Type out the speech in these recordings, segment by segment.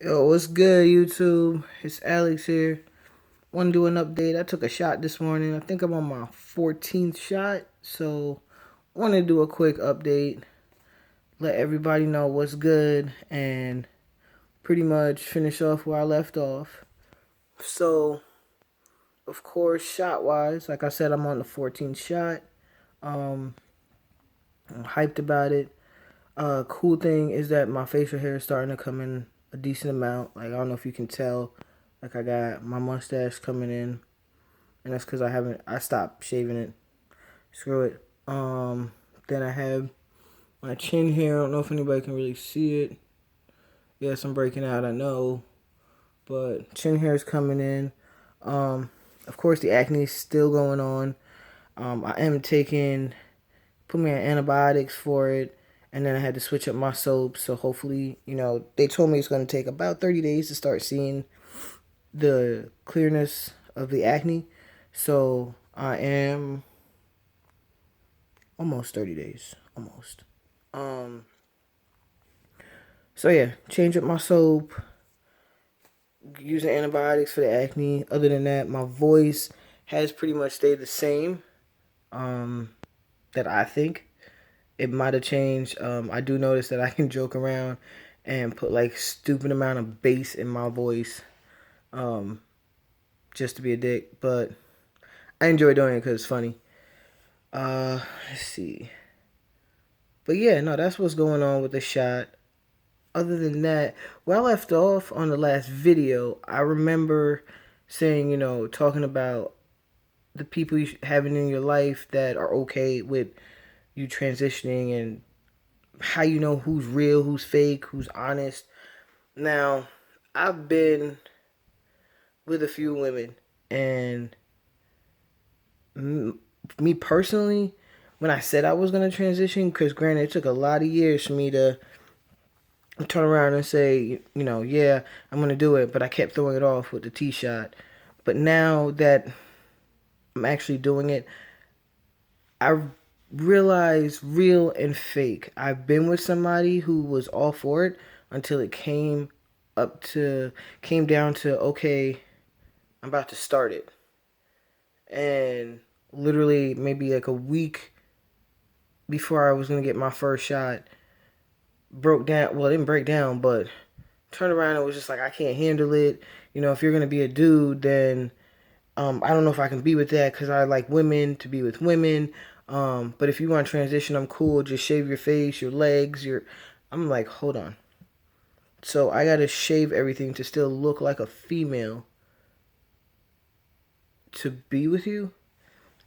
Yo, what's good, YouTube? It's Alex here. Want to do an update. I took a shot this morning. I think I'm on my 14th shot. So, want to do a quick update, let everybody know what's good, and pretty much finish off where I left off. So, of course, shot wise, like I said, I'm on the 14th shot. Um, I'm hyped about it. Cool thing is that my facial hair is starting to come in a decent amount. Like, I don't know if you can tell. Like, I got my mustache coming in, and that's because I stopped shaving it. Screw it. Then I have my chin hair. I don't know if anybody can really see it. Yes, I'm breaking out, I know, but chin hair is coming in. Of course, the acne is still going on. I am put me on antibiotics for it, and then I had to switch up my soap. So hopefully, they told me it's going to take about 30 days to start seeing the clearness of the acne. So I am almost 30 days, almost. Um, so yeah, change up my soap, using antibiotics for the acne. Other than that, my voice has pretty much stayed the same. Um, that I think it might have changed. I do notice that I can joke around and put like stupid amount of bass in my voice, um, just to be a dick. But I enjoy doing it because it's funny. Let's see. But yeah, no, that's what's going on with the shot. Other than that, where I left off on the last video, I remember saying, talking about the people you having in your life that are okay with you transitioning and how you know who's real, who's fake, who's honest. Now, I've been with a few women, and me personally, when I said I was going to transition, because granted, it took a lot of years for me to turn around and say, yeah, I'm going to do it, but I kept throwing it off with the T shot. But now that I'm actually doing it, I realize real and fake. I've been with somebody who was all for it until it came down to, okay, I'm about to start it. And literally maybe like a week before I was going to get my first shot, broke down. Well, it didn't break down, but turned around and was just like, I can't handle it. If you're going to be a dude, then I don't know if I can be with that because I like women to be with women. But if you want to transition, I'm cool. Just shave your face, your legs, your. I'm like, hold on. So I gotta shave everything to still look like a female to be with you,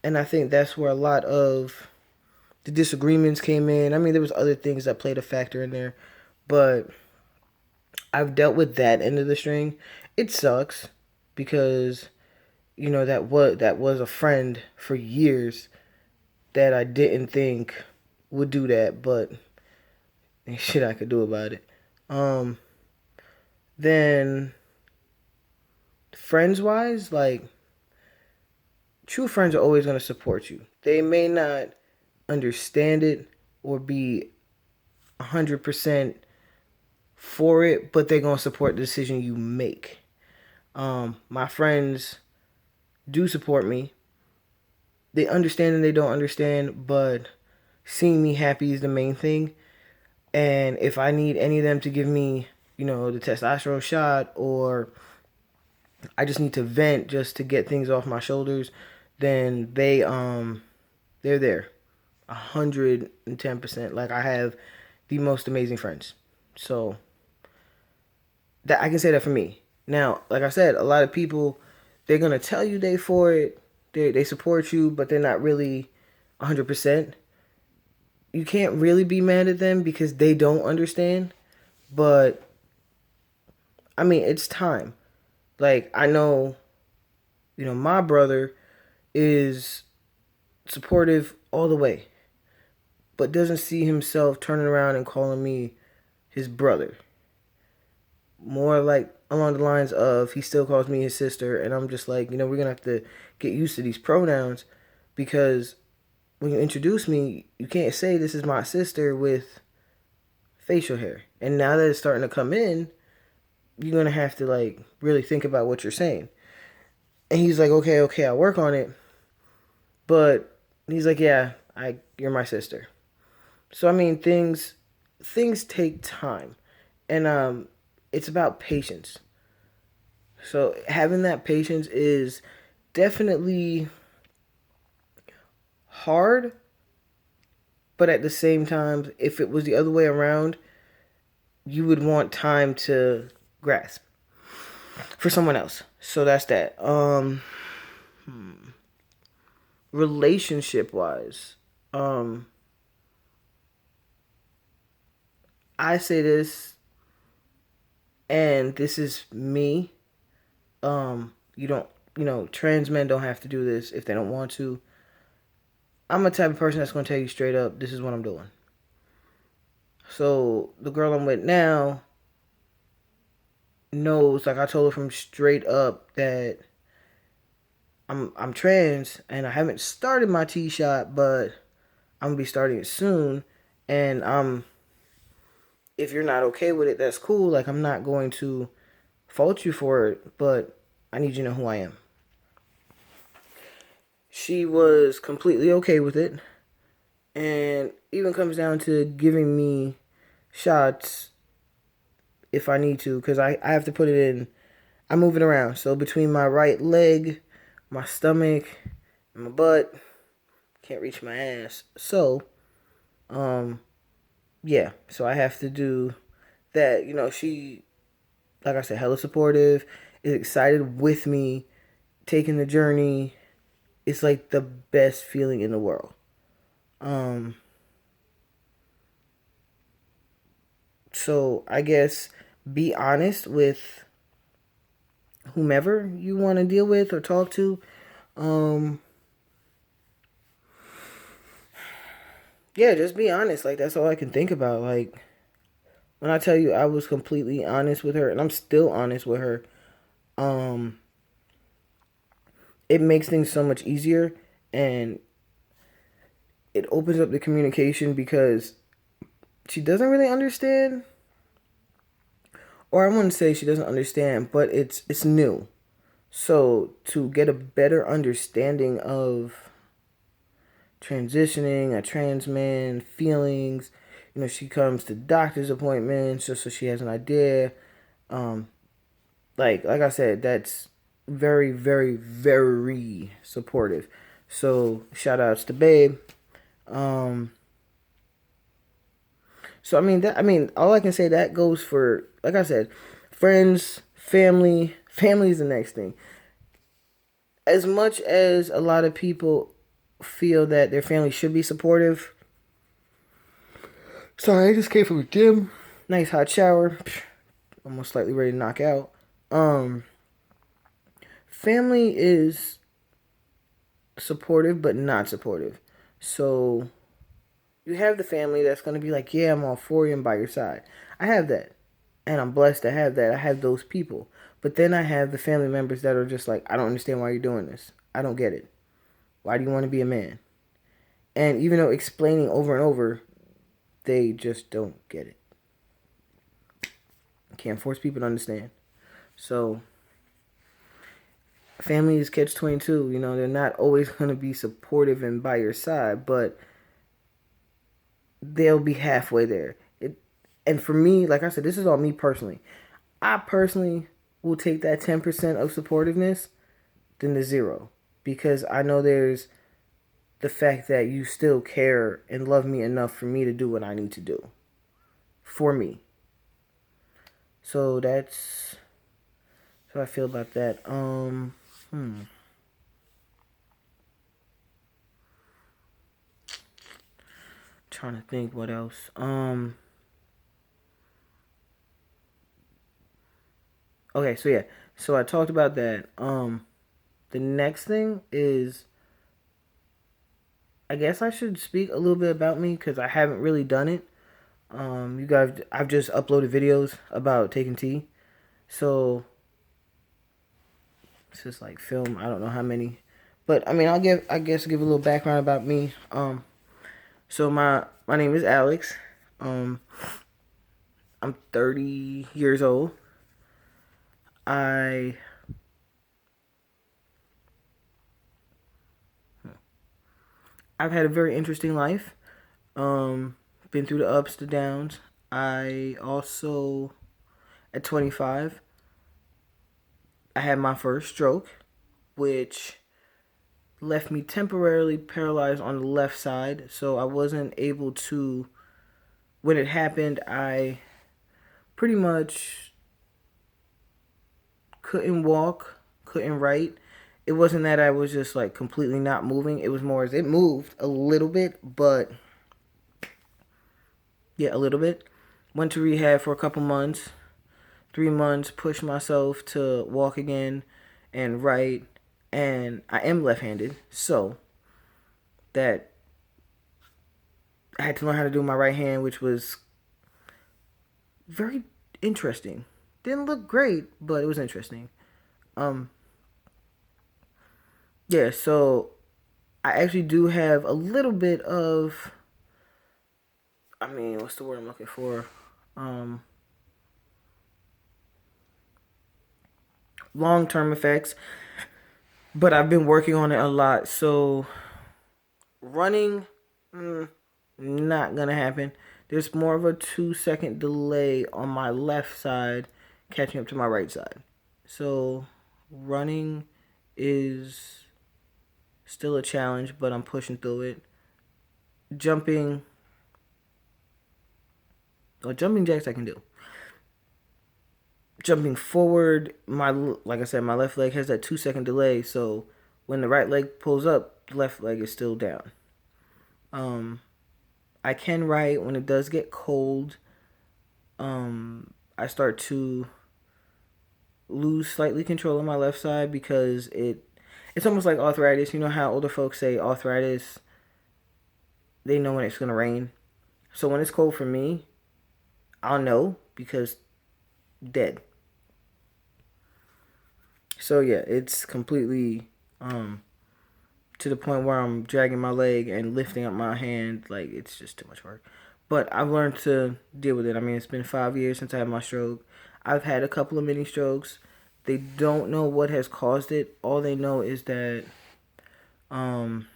and I think that's where a lot of the disagreements came in. I mean, there was other things that played a factor in there, but I've dealt with that end of the string. It sucks because that was a friend for years that I didn't think would do that, but ain't shit I could do about it. Um, then friends wise, like true friends are always gonna support you. They may not understand it or be 100% for it, but they're gonna support the decision you make. My friends do support me. They understand and they don't understand, but seeing me happy is the main thing. And if I need any of them to give me, the testosterone shot, or I just need to vent just to get things off my shoulders, then they're there, 110%. Like I have the most amazing friends, so that I can say that for me. Now, like I said, a lot of people, they're gonna tell you they for it, they support you, but they're not really 100%. You can't really be mad at them because they don't understand. But I mean, it's time. Like I know, my brother is supportive all the way, but doesn't see himself turning around and calling me his brother. More like along the lines of he still calls me his sister, and I'm just like, we're gonna have to get used to these pronouns because when you introduce me, you can't say this is my sister with facial hair. And now that it's starting to come in, you're going to have to like really think about what you're saying. And he's like, okay, I'll work on it. But he's like, yeah, you're my sister. So I mean, things take time, and it's about patience. So having that patience is definitely hard, but at the same time, if it was the other way around, you would want time to grasp for someone else. So that's that. Relationship wise, I say this, and this is me. You don't, trans men don't have to do this if they don't want to. I'm a type of person that's gonna tell you straight up, this is what I'm doing. So the girl I'm with now knows, like I told her from straight up that I'm trans and I haven't started my T shot, but I'm gonna be starting it soon. And if you're not okay with it, that's cool. Like I'm not going to fault you for it, but I need you to know who I am. She was completely okay with it, and even comes down to giving me shots if I need to, because I have to put it in. I move it around. So between my right leg, my stomach, and my butt, can't reach my ass. So, yeah. So I have to do that. She, like I said, hella supportive, is excited with me, taking the journey. It's like the best feeling in the world. So I guess be honest with whomever you want to deal with or talk to. Yeah, just be honest. Like that's all I can think about. Like when I tell you I was completely honest with her, and I'm still honest with her, um, it makes things so much easier, and it opens up the communication because she doesn't really understand, or I wouldn't say she doesn't understand, but it's new. So to get a better understanding of transitioning, a trans man, feelings, she comes to doctor's appointments just so she has an idea. Um, like I said, that's very, very, very supportive. So shout outs to Babe. Um, so I mean, all I can say that goes for, like I said, friends, family. Family is the next thing. As much as a lot of people feel that their family should be supportive. Sorry, I just came from the gym. Nice hot shower. Almost slightly ready to knock out. Family is supportive but not supportive. So you have the family that's going to be like, yeah, I'm all for you and by your side. I have that. And I'm blessed to have that. I have those people. But then I have the family members that are just like, I don't understand why you're doing this. I don't get it. Why do you want to be a man? And even though explaining over and over, they just don't get it. Can't force people to understand. So family is catch 22. They're not always going to be supportive and by your side, but they'll be halfway there. And for me, like I said, this is all me personally. I personally will take that 10% of supportiveness than the zero, because I know there's the fact that you still care and love me enough for me to do what I need to do for me. So that's how I feel about that. Trying to think what else. Okay, so yeah. So I talked about that. The next thing is, I guess I should speak a little bit about me because I haven't really done it. You guys, I've just uploaded videos about taking tea. So it's just like film. I don't know how many, but I mean, I guess give a little background about me. So my name is Alex. I'm 30 years old. I've had a very interesting life. Been through the ups, the downs. I also, at 25, I had my first stroke, which left me temporarily paralyzed on the left side. So I wasn't able to, when it happened, I pretty much couldn't walk, couldn't write. It wasn't that I was just like completely not moving. It was more as it moved a little bit, but yeah, a little bit. Went to rehab for a couple months, 3 months, pushed myself to walk again and write. And I am left handed, so that I had to learn how to do my right hand, which was very interesting. Didn't look great, but it was interesting. Um, yeah, so I actually do have a little bit of, I mean, what's the word I'm looking for? Um, Long-term effects, but I've been working on it a lot. So running, not gonna happen. There's more of a 2 second delay on my left side catching up to my right side. So running is still a challenge, but I'm pushing through it. Jumping, or jumping jacks I can do. Jumping forward, like I said, my left leg has that 2 second delay. So when the right leg pulls up, the left leg is still down. I can write when it does get cold. I start to lose slightly control of my left side because it's almost like arthritis. You know how older folks say arthritis, they know when it's gonna rain. So when it's cold for me, I'll know because dead. So yeah, it's completely to the point where I'm dragging my leg and lifting up my hand. Like, it's just too much work. But I've learned to deal with it. I mean, it's been 5 years since I had my stroke. I've had a couple of mini strokes. They don't know what has caused it. All they know is that um,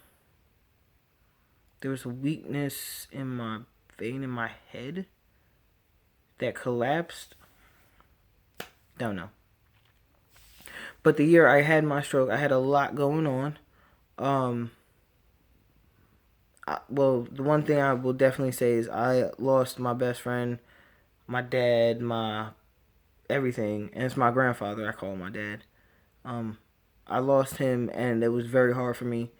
there was a weakness in my vein in my head that collapsed. Don't know. But the year I had my stroke, I had a lot going on. Well, the one thing I will definitely say is I lost my best friend, my dad, my everything, and it's my grandfather. I call him my dad. I lost him, and it was very hard for me,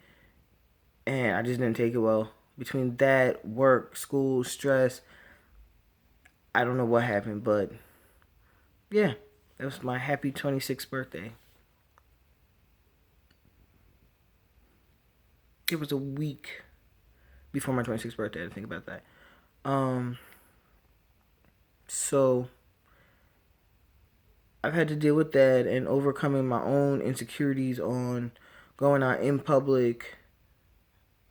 and I just didn't take it well. Between that, work, school, stress, I don't know what happened, but yeah, that was my happy 26th birthday. It was a week before my 26th birthday. To think about that. Um, so I've had to deal with that and overcoming my own insecurities on going out in public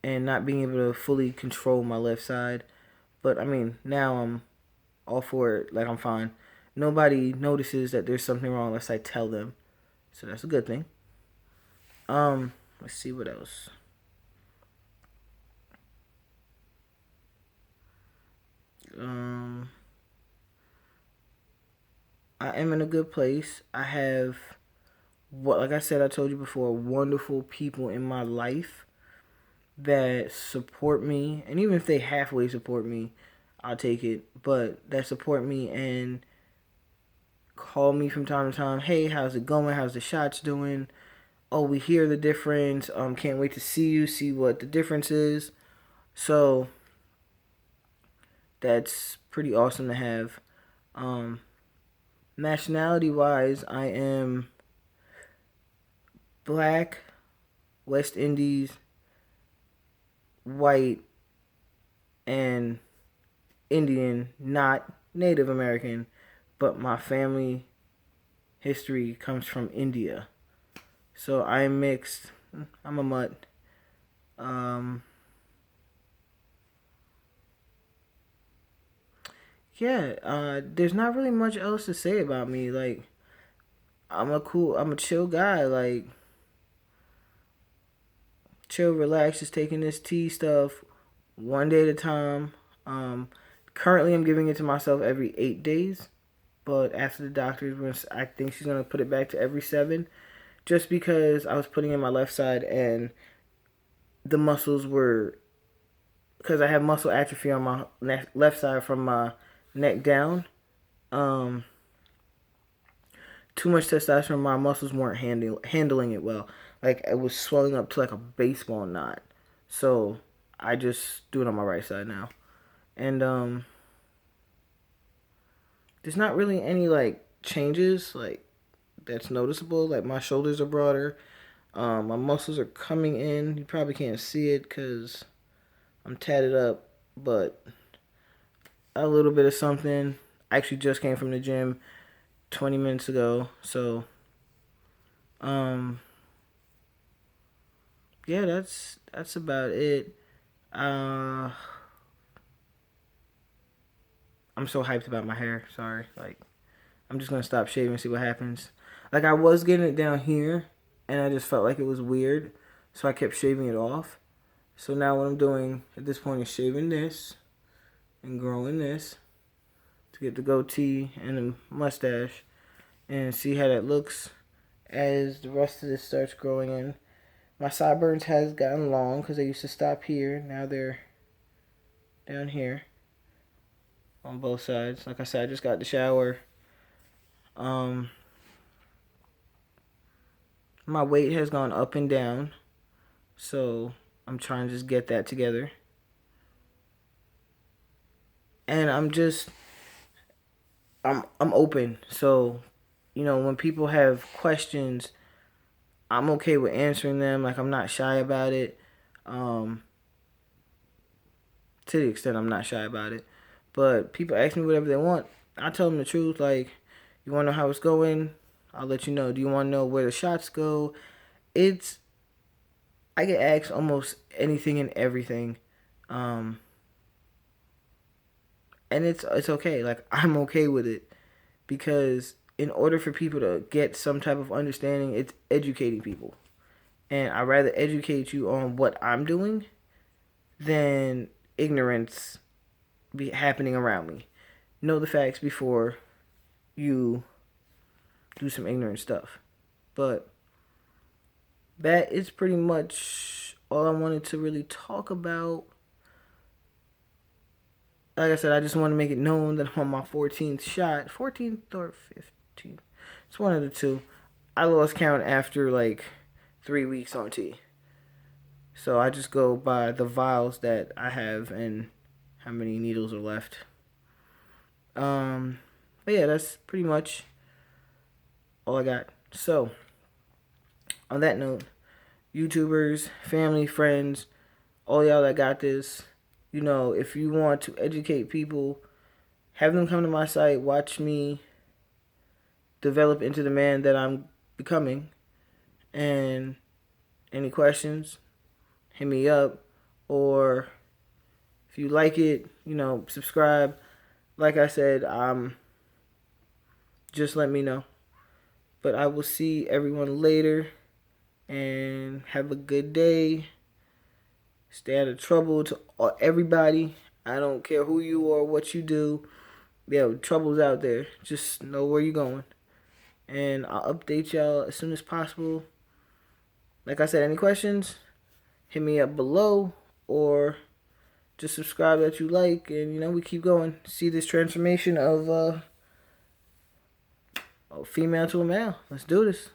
and not being able to fully control my left side. But I mean, now I'm all for it. Like, I'm fine. Nobody notices that there's something wrong unless I tell them. So that's a good thing. Let's see what else. Um, I am in a good place. I have like I said, I told you before, wonderful people in my life that support me, and even if they halfway support me, I'll take it. But that support me and call me from time to time. Hey, how's it going? How's the shots doing? Oh, we hear the difference. Can't wait to see you, see what the difference is. So that's pretty awesome to have. Nationality wise, I am black, West Indies, white, and Indian, not Native American, but my family history comes from India. So I'm mixed. I'm a mutt. Um, yeah, there's not really much else to say about me. Like, I'm a chill guy. Like, chill, relax, just taking this tea stuff one day at a time. Um, Currently, I'm giving it to myself every 8 days, but after the doctor, I think she's gonna put it back to every 7, just because I was putting in my left side and the muscles were, because I have muscle atrophy on my left side from my neck down. Um, Too much testosterone, my muscles weren't handling it well. Like, it was swelling up to like a baseball knot. So I just do it on my right side now. And there's not really any like changes like that's noticeable. Like, my shoulders are broader. My muscles are coming in. You probably can't see it because I'm tatted up, but a little bit of something. I actually just came from the gym 20 minutes ago. So um yeah, that's about it. Uh I'm so hyped about my hair. Sorry. Like, I'm just gonna stop shaving and see what happens. Like, I was getting it down here, and I just felt like it was weird, so I kept shaving it off. So now what I'm doing at this point is shaving this and growing this to get the goatee and the mustache, and see how that looks as the rest of this starts growing in. My sideburns has gotten long because they used to stop here. Now they're down here on both sides. Like I said, I just got the shower. Um, my weight has gone up and down, so I'm trying to just get that together. And I'm open. So, when people have questions, I'm okay with answering them. Like, I'm not shy about it. Um, to the extent I'm not shy about it. But people ask me whatever they want. I tell them the truth. Like, you want to know how it's going? I'll let you know. Do you want to know where the shots go? I get asked almost anything and everything. Um, and it's okay. Like, I'm okay with it, because in order for people to get some type of understanding, it's educating people. And I'd rather educate you on what I'm doing than ignorance be happening around me. Know the facts before you do some ignorant stuff. But that is pretty much all I wanted to really talk about. Like I said, I just want to make it known that I'm on my 14th shot. 14th or 15th. It's one of the two. I lost count after like 3 weeks on T. So I just go by the vials that I have and how many needles are left. But yeah, that's pretty much all I got. So, on that note, YouTubers, family, friends, all y'all that got this, if you want to educate people, have them come to my site, watch me develop into the man that I'm becoming. And any questions, hit me up. Or if you like it, subscribe. Like I said, just let me know. But I will see everyone later, and have a good day. Stay out of trouble to everybody. I don't care who you are, what you do. Yeah, trouble's out there. Just know where you're going. And I'll update y'all as soon as possible. Like I said, any questions, hit me up below, or just subscribe that you like, and we keep going. See this transformation of a female to a male. Let's do this.